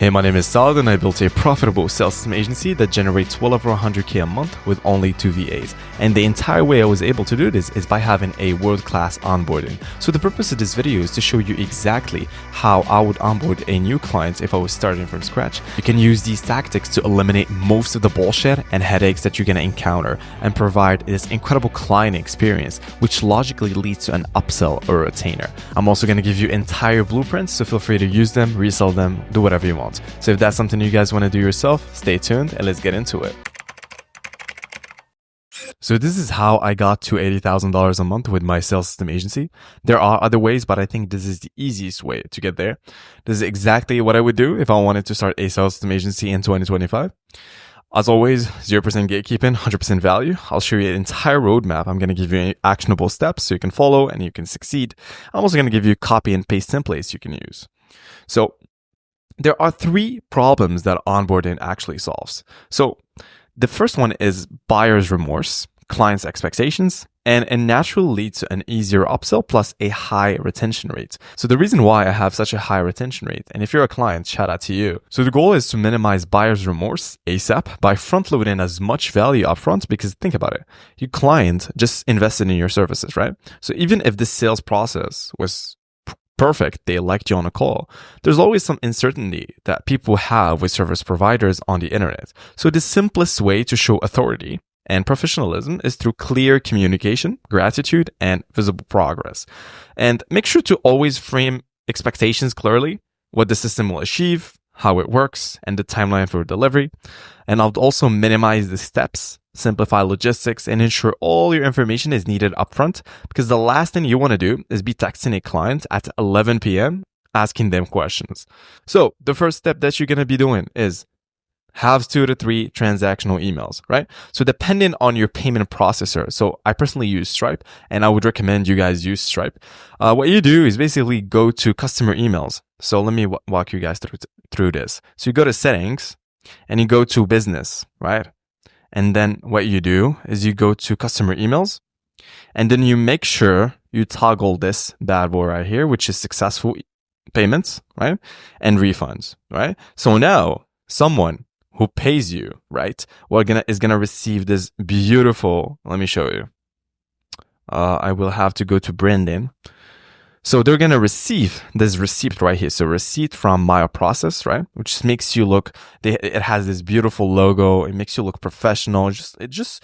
Hey, my name is Saad and I built a profitable sales system agency that generates well over 100K a month with only 2 VAs. And the entire way I was able to do this is by having a world-class onboarding. So the purpose of this video is to show you exactly how I would onboard a new client if I was starting from scratch. You can use these tactics to eliminate most of the bullshit and headaches that you're going to encounter and provide this incredible client experience, which logically leads to an upsell or a retainer. I'm also going to give you entire blueprints, so feel free to use them, resell them, do whatever you want. So if that's something you guys want to do yourself, stay tuned and let's get into it. So this is how I got to $80,000 a month with my sales system agency. There are other ways, but I think this is the easiest way to get there. This is exactly what I would do if I wanted to start a sales system agency in 2025. As always, 0% gatekeeping, 100% value. I'll show you an entire roadmap. I'm going to give you actionable steps so you can follow and you can succeed. I'm also going to give you copy and paste templates you can use. So there are 3 problems that onboarding actually solves. So the first one is buyer's remorse, client's expectations, and it naturally leads to an easier upsell plus a high retention rate. So the reason why I have such a high retention rate, and if you're a client, shout out to you. So the goal is to minimize buyer's remorse ASAP by front loading as much value upfront, because think about it. Your client just invested in your services, right? So even if the sales process was perfect, they liked you on a call, there's always some uncertainty that people have with service providers on the internet. So the simplest way to show authority and professionalism is through clear communication, gratitude, and visible progress. And make sure to always frame expectations clearly, what the system will achieve, how it works, and the timeline for delivery. And I'll also minimize the steps, simplify logistics, and ensure all your information is needed upfront, because the last thing you want to do is be texting a client at 11 p.m. asking them questions. So the first step that you're going to be doing is have 2 to 3 transactional emails, right? So depending on your payment processor, so I personally use Stripe, and I would recommend you guys use Stripe. What you do is basically go to customer emails. So let me walk you guys through this. So you go to settings and you go to business, right? And then what you do is you go to customer emails, and then you make sure you toggle this bad boy right here, which is successful payments, right? And refunds, right? So now someone who pays you, right, is gonna receive this beautiful, let me show you. I will have to go to branding. So they're going to receive this receipt right here. So receipt from my process, right? Which makes you look, it has this beautiful logo. It makes you look professional. It just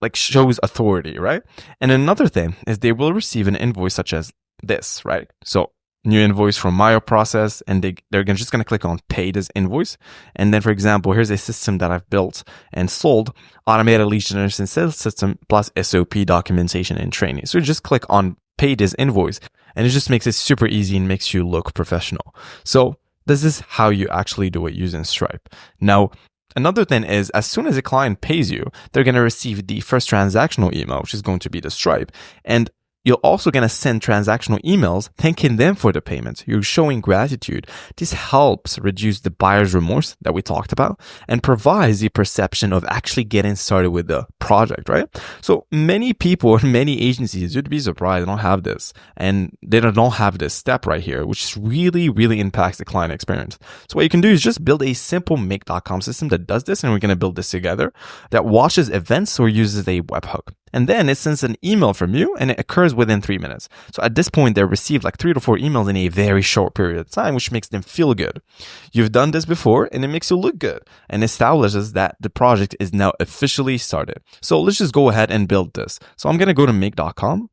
like shows authority, right? And another thing is they will receive an invoice such as this, right? So new invoice from my process, and they're just going to click on pay this invoice. And then, for example, here's a system that I've built and sold, automated lead generation sales system plus SOP documentation and training. So you just click on pay this invoice, and it just makes it super easy and makes you look professional. So this is how you actually do it using Stripe. Now, another thing is, as soon as a client pays you, they're going to receive the first transactional email, which is going to be the Stripe. And you're also going to send transactional emails thanking them for the payment. You're showing gratitude. This helps reduce the buyer's remorse that we talked about and provides the perception of actually getting started with the project, right? So many people, many agencies, you'd be surprised, don't have this. And they don't have this step right here, which really, really impacts the client experience. So what you can do is just build a simple make.com system that does this, and we're going to build this together, that watches events or uses a webhook. And then it sends an email from you, and it occurs within 3 minutes. So at this point, they receive like 3 to 4 emails in a very short period of time, which makes them feel good. You've done this before, and it makes you look good and establishes that the project is now officially started. So let's just go ahead and build this. So I'm going to go to make.com.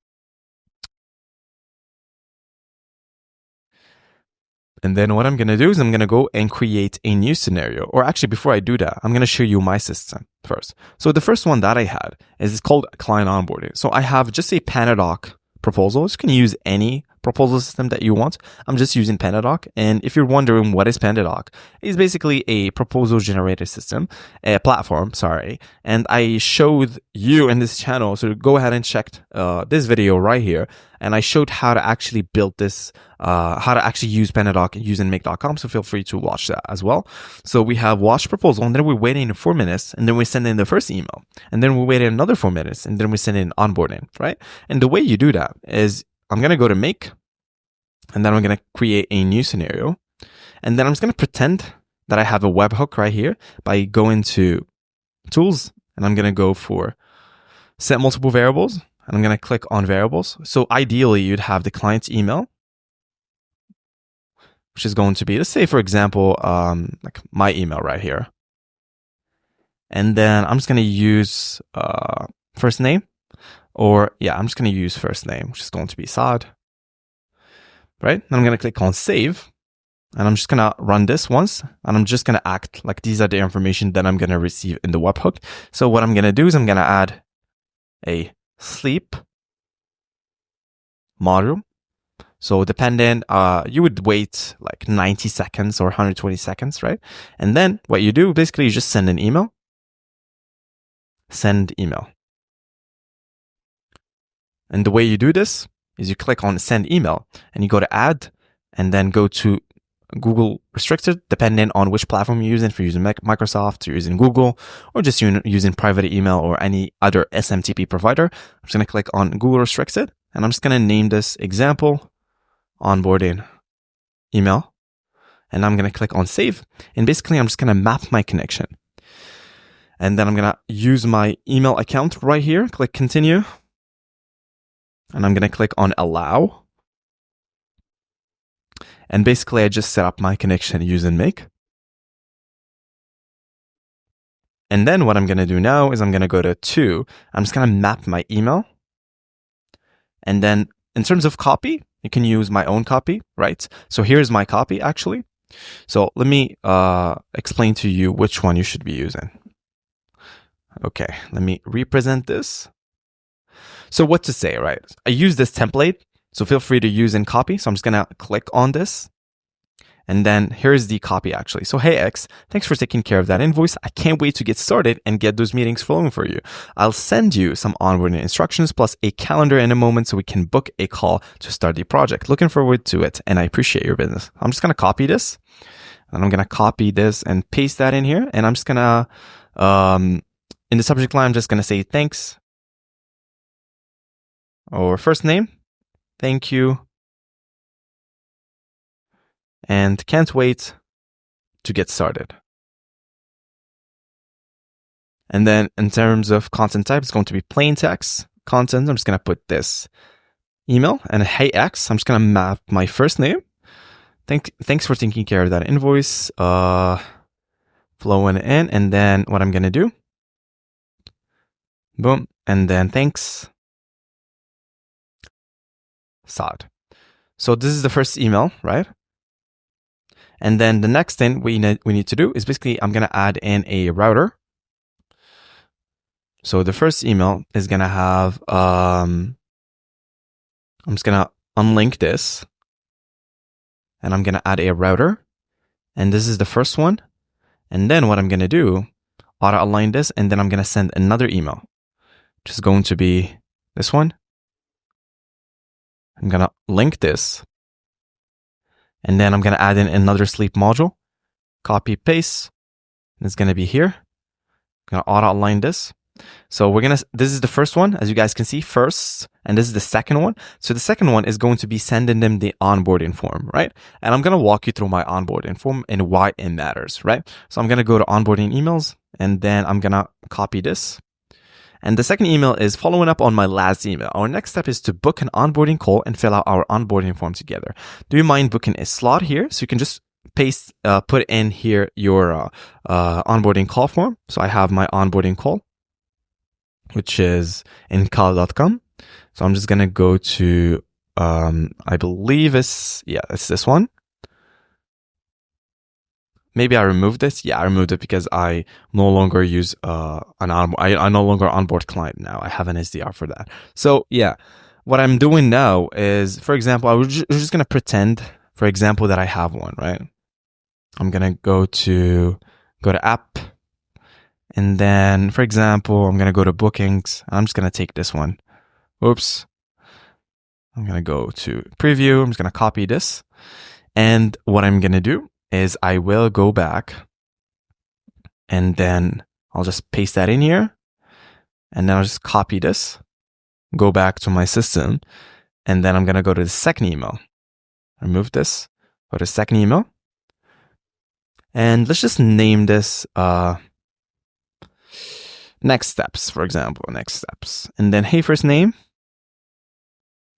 And then what I'm going to do is I'm going to go and create a new scenario. Or actually, before I do that, I'm going to show you my system first. So the first one that I had is called client onboarding. So I have just a Panadoc proposal. You can use any proposal system that you want. I'm just using Panadoc. And if you're wondering what is Panadoc, it's basically a proposal generator system, a platform, sorry. And I showed you in this channel, so go ahead and check this video right here. And I showed how to actually build this, how to actually use Panadoc using make.com. So feel free to watch that as well. So we have watch proposal, and then we're waiting 4 minutes, and then we send in the first email, and then we wait another 4 minutes, and then we send in onboarding, right? And the way you do that is I'm going to go to make, and then I'm going to create a new scenario. And then I'm just going to pretend that I have a webhook right here by going to tools, and I'm going to go for set multiple variables, and I'm going to click on variables. So ideally you'd have the client's email, which is going to be, let's say for example, like my email right here. And then I'm just going to use first name, or yeah, I'm just going to use first name, which is going to be Saad, right? And I'm going to click on save, and I'm just going to run this once, and I'm just going to act like these are the information that I'm going to receive in the webhook. So what I'm going to do is I'm going to add a sleep module. So dependent, you would wait like 90 seconds or 120 seconds, right? And then what you do, basically you just send an email, send email. And the way you do this is you click on send email, and you go to add, and then go to Google restricted, depending on which platform you're using. If you're using Microsoft, you're using Google, or just using private email or any other SMTP provider. I'm just going to click on Google restricted, and I'm just going to name this example onboarding email, and I'm going to click on save. And basically I'm just going to map my connection, and then I'm going to use my email account right here, click continue, and I'm going to click on allow. And basically I just set up my connection using make. And then what I'm going to do now is I'm going to go to I'm just going to map my email. And then in terms of copy, you can use my own copy, right? So here's my copy actually. So let me explain to you which one you should be using. Okay, let me represent this. So what to say, right? I use this template, so feel free to use and copy. So I'm just going to click on this. And then here's the copy actually. So, hey X, thanks for taking care of that invoice. I can't wait to get started and get those meetings flowing for you. I'll send you some onboarding instructions plus a calendar in a moment so we can book a call to start the project. Looking forward to it, and I appreciate your business. I'm just going to copy this, and I'm going to copy this and paste that in here. And I'm just going to, in the subject line, I'm just going to say thanks, or first name, thank you, and can't wait to get started. And then in terms of content type, it's going to be plain text content. I'm just going to put this email, and hey X, I'm just going to map my first name. Thanks for taking care of that invoice, flowing in. And then what I'm going to do, boom, and then thanks, Saad. So this is the first email, right? And then the next thing we need to do is basically I'm going to add in a router. So the first email is going to have, I'm just going to unlink this, and I'm going to add a router. And this is the first one. And then what I'm going to do, auto align this, and then I'm going to send another email, which is going to be this one. I'm going to link this. And then I'm going to add in another sleep module, copy, paste. It's going to be here. I'm going to auto align this. So this is the first one, as you guys can see, first, and this is the second one. So the second one is going to be sending them the onboarding form, right? And I'm going to walk you through my onboarding form and why it matters, right? So I'm going to go to onboarding emails, and then I'm going to copy this. And the second email is following up on my last email. Our next step is to book an onboarding call and fill out our onboarding form together. Do you mind booking a slot here? So you can just put in here your onboarding call form. So I have my onboarding call, which is in call.com. So I'm just going to go to, I believe it's this one. Maybe I removed this. Yeah, I removed it because I no longer use I no longer onboard client now. I have an SDR for that. So yeah, what I'm doing now is, for example, we're just gonna pretend, for example, that I have one, right? I'm gonna go to app, and then, for example, I'm gonna go to bookings. I'm just gonna take this one. Oops. I'm gonna go to preview. I'm just gonna copy this, and what I'm gonna do is I will go back, and then I'll just paste that in here, and then I'll just copy this, go back to my system, and then I'm going to go to the second email, remove this, go to the second email, And let's just name this next steps, for example, next steps. And then, hey, first name.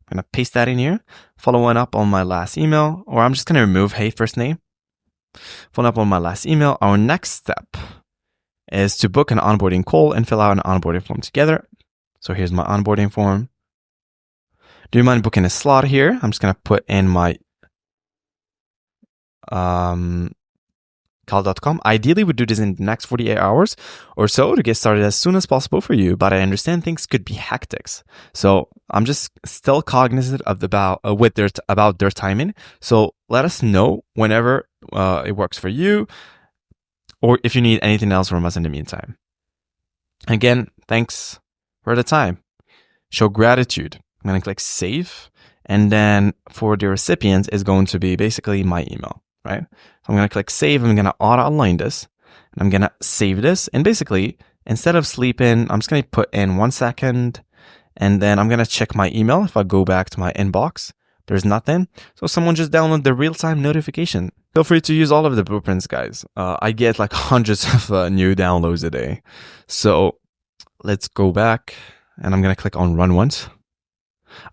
I'm going to paste that in here. Following up on my last email, or I'm just going to remove hey, first name. Following up on my last email, our next step is to book an onboarding call and fill out an onboarding form together. So here's my onboarding form. Do you mind booking a slot here? I'm just going to put in my cal.com. Ideally, we do this in the next 48 hours or so to get started as soon as possible for you, but I understand things could be hectic. So I'm just still cognizant of about their timing. So let us know whenever it works for you, or if you need anything else from us in the meantime. Again, thanks for the time. Show gratitude. I'm going to click save. And then for the recipient is going to be basically my email, right? So I'm going to click save. I'm going to auto align this. And I'm going to save this. And basically, instead of sleeping, I'm just going to put in 1 second. And then I'm going to check my email. If I go back to my inbox, there's nothing. So someone just downloaded the real-time notification. Feel free to use all of the blueprints, guys. I get like hundreds of new downloads a day. So let's go back. And I'm going to click on run once.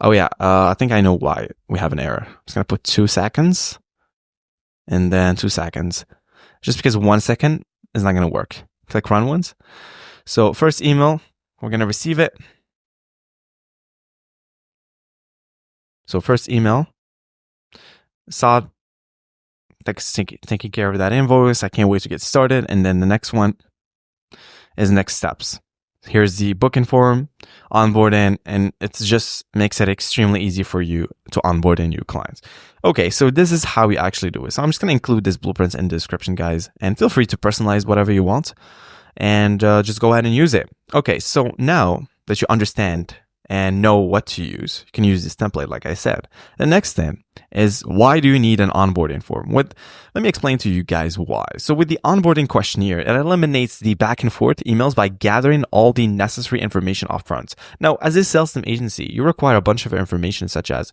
Oh yeah, I think I know why we have an error. I'm just going to put 2 seconds and then 2 seconds. Just because 1 second is not going to work. Click run once. So first email, we're going to receive it. So first email, saw taking care of that invoice. I can't wait to get started. And then the next one is next steps. Here's the booking form, onboarding, and it just makes it extremely easy for you to onboard a new clients. Okay, so this is how we actually do it. So I'm just going to include this blueprints in the description, guys, and feel free to personalize whatever you want and just go ahead and use it. Okay, so now that you understand and know what to use, you can use this template, like I said. The next thing is, why do you need an onboarding form? Let me explain to you guys why. So with the onboarding questionnaire, it eliminates the back and forth emails by gathering all the necessary information upfront. Now, as a sales team agency, you require a bunch of information such as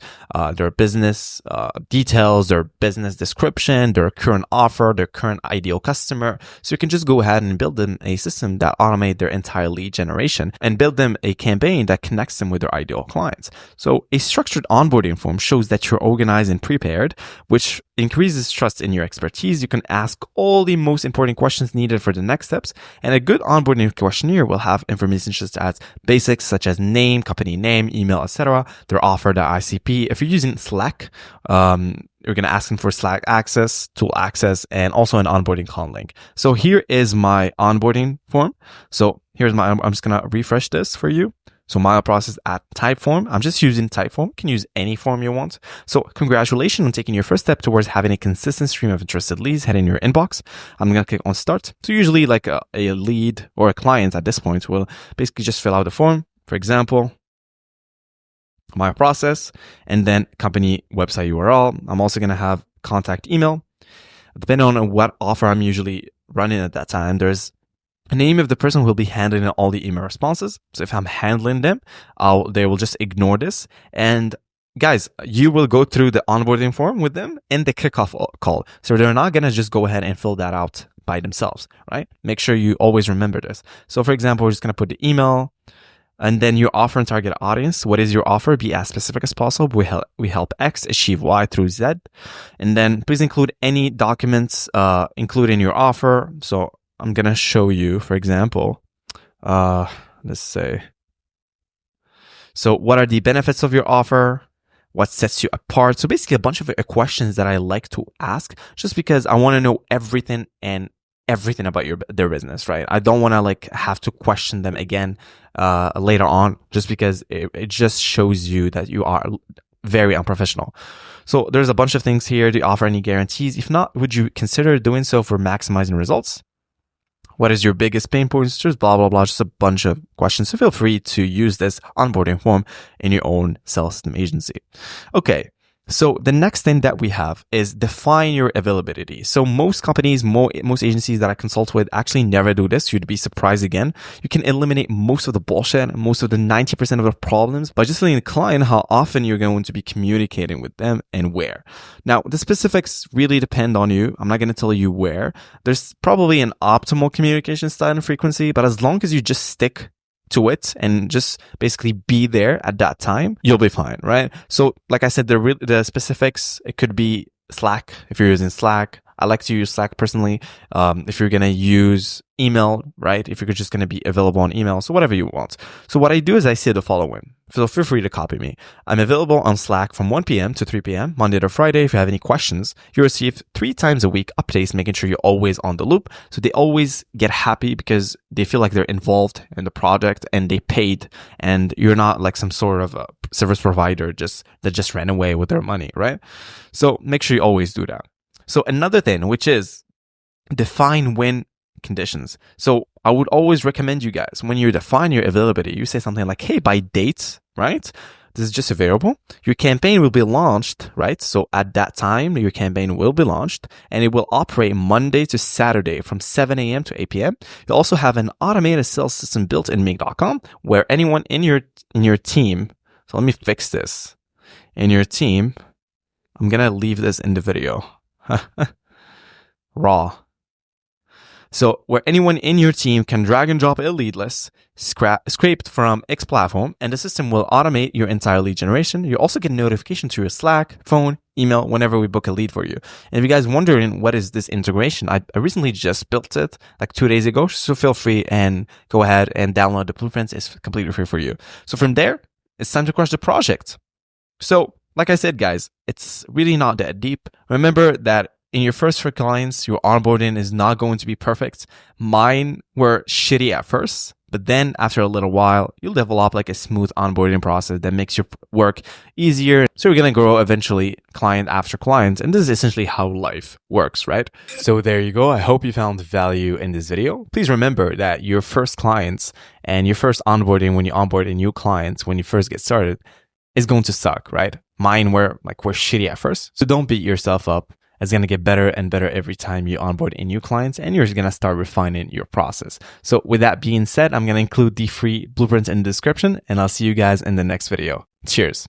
their business details, their business description, their current offer, their current ideal customer. So you can just go ahead and build them a system that automates their entire lead generation and build them a campaign that connects them with their ideal clients. So a structured onboarding form shows that you're organized and prepared, which increases trust in your expertise. You can ask all the most important questions needed for the next steps, and a good onboarding questionnaire will have information such as basics such as name, company name, email, etc., their offer, their ICP. If you're using Slack, you're going to ask them for Slack access, tool access, and also an onboarding call link. So here is my onboarding form. So here's I'm just going to refresh this for you. So my process at Typeform. I'm just using Typeform. You can use any form you want. So congratulations on taking your first step towards having a consistent stream of interested leads heading in your inbox. I'm going to click on start. So usually like a lead or a client at this point will basically just fill out the form. For example, my process, and then company website URL. I'm also going to have contact email. Depending on what offer I'm usually running at that time, there's a name of the person who will be handling all the email responses. So if I'm handling them, they will just ignore this. And guys, you will go through the onboarding form with them in the kickoff call. So they're not going to just go ahead and fill that out by themselves, right? Make sure you always remember this. So for example, we're just going to put the email and then your offer and target audience. What is your offer? Be as specific as possible. We help X achieve Y through Z. And then please include any documents including your offer. So I'm going to show you, for example, let's say, so what are the benefits of your offer? What sets you apart? So basically a bunch of questions that I like to ask just because I want to know everything about their business, right? I don't want to like have to question them again later on just because it just shows you that you are very unprofessional. So there's a bunch of things here. Do you offer any guarantees? If not, would you consider doing so for maximizing results? What is your biggest pain points? Just blah, blah, blah, just a bunch of questions. So feel free to use this onboarding form in your own sales system agency. Okay. So the next thing that we have is define your availability. So most companies, most agencies that I consult with actually never do this. You'd be surprised again. You can eliminate most of the bullshit, most of the 90% of the problems by just telling the client how often you're going to be communicating with them and where. Now, the specifics really depend on you. I'm not going to tell you where. There's probably an optimal communication style and frequency, but as long as you just stick to it and just basically be there at that time, you'll be fine, right? So like I said, the specifics, it could be Slack if you're using Slack. I like to use Slack personally. If you're going to use email, right? If you're just going to be available on email, so whatever you want. So what I do is I say the following. So feel free to copy me. I'm available on Slack from 1 p.m. to 3 p.m. Monday to Friday. If you have any questions, you receive 3 times a week updates, making sure you're always on the loop. So they always get happy because they feel like they're involved in the project and they paid, and you're not like some sort of a service provider that just ran away with their money, right? So make sure you always do that. So another thing, which is define win conditions. So I would always recommend you guys, when you define your availability, you say something like, hey, by date, right? This is just a variable. Your campaign will be launched, right? So at that time, your campaign will be launched and it will operate Monday to Saturday from 7 a.m. to 8 p.m. You'll also have an automated sales system built in Make.com where anyone in your team, so let me fix this. In your team, I'm going to leave this in the video. Raw. So where anyone in your team can drag and drop a lead list scraped from X platform, and the system will automate your entire lead generation. You also get notification to your Slack, phone, email whenever we book a lead for you. And if you guys wondering what is this integration, I recently just built it like 2 days ago. So feel free and go ahead and download the blueprints. It's completely free for you. So from there, it's time to crush the project. So like I said, guys, it's really not that deep. Remember that in your first 3 clients, your onboarding is not going to be perfect. Mine were shitty at first, but then after a little while, you'll develop like a smooth onboarding process that makes your work easier. So you're going to grow eventually client after client. And this is essentially how life works, right? So there you go. I hope you found value in this video. Please remember that your first clients and your first onboarding, when you onboard a new client, when you first get started, is going to suck, right? Mine were shitty at first. So don't beat yourself up. It's going to get better and better every time you onboard a new client, and you're going to start refining your process. So with that being said, I'm going to include the free blueprints in the description, and I'll see you guys in the next video. Cheers.